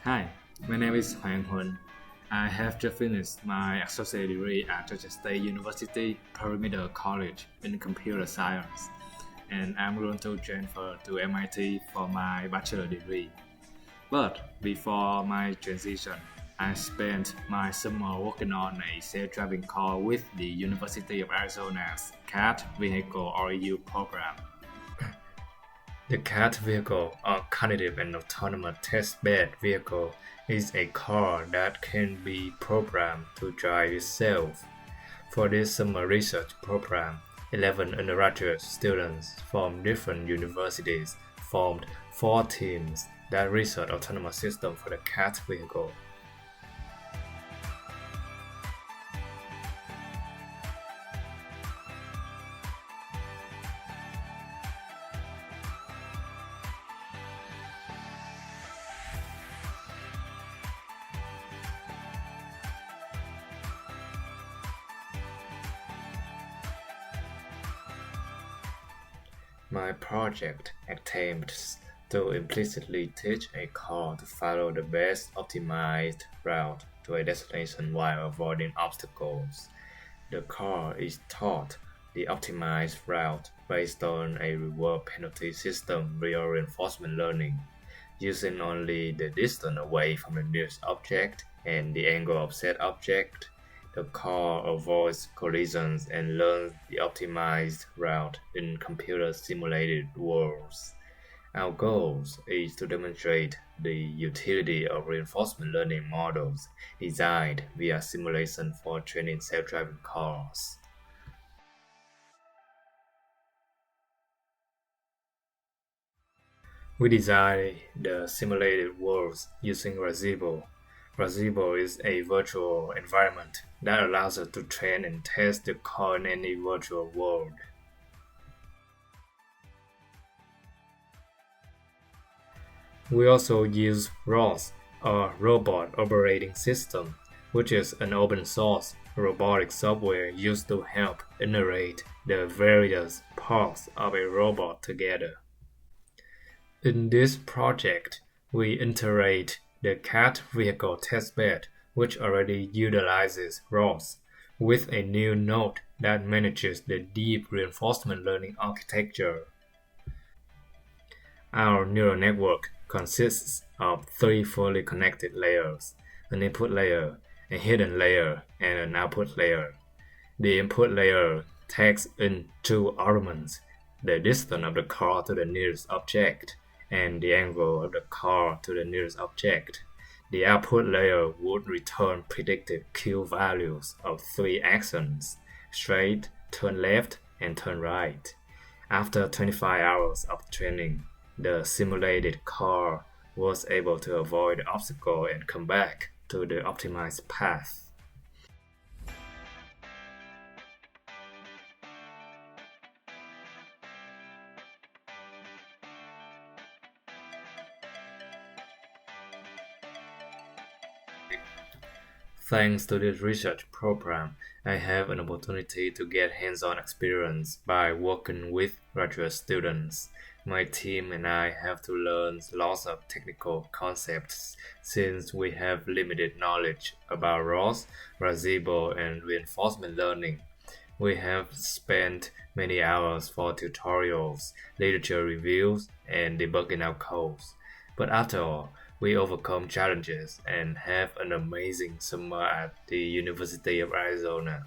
Hi, my name is Huynh. I have just finished my associate degree at Georgia State University Perimeter College in Computer Science, and I'm going to transfer to MIT for my bachelor degree. But before my transition, I spent my summer working on a self-driving car with the University of Arizona's CAT Vehicle REU program. The CAT vehicle, or Cognitive and Autonomous Test-Bed Vehicle, is a car that can be programmed to drive itself. For this summer research program, 11 undergraduate students from different universities formed 4 teams that research autonomous systems for the CAT vehicle. My project attempts to implicitly teach a car to follow the best optimized route to a destination while avoiding obstacles. The car is taught the optimized route based on a reward penalty system real reinforcement learning, using only the distance away from the nearest object and the angle of said object. The car avoids collisions and learns the optimized route in computer-simulated worlds. Our goal is to demonstrate the utility of reinforcement learning models designed via simulation for training self-driving cars. We design the simulated worlds using REU. REU is a virtual environment that allows us to train and test the car in any virtual world. We also use ROS, or Robot Operating System, which is an open source robotic software used to help integrate the various parts of a robot together. In this project, we integrate the CAT vehicle testbed, which already utilizes ROS, with a new node that manages the deep reinforcement learning architecture. Our neural network consists of 3 fully connected layers: an input layer, a hidden layer, and an output layer. The input layer takes in 2 elements: the distance of the car to the nearest object and the angle of the car to the nearest object. The output layer would return predicted Q values of 3 actions: straight, turn left, and turn right. After 25 hours of training, the simulated car was able to avoid the obstacle and come back to the optimized path. Thanks to this research program, I have an opportunity to get hands-on experience by working with graduate students. My team and I have to learn lots of technical concepts since we have limited knowledge about ROS, REU, and reinforcement learning. We have spent many hours for tutorials, literature reviews, and debugging our codes. But after all, we overcome challenges and have an amazing summer at the University of Arizona.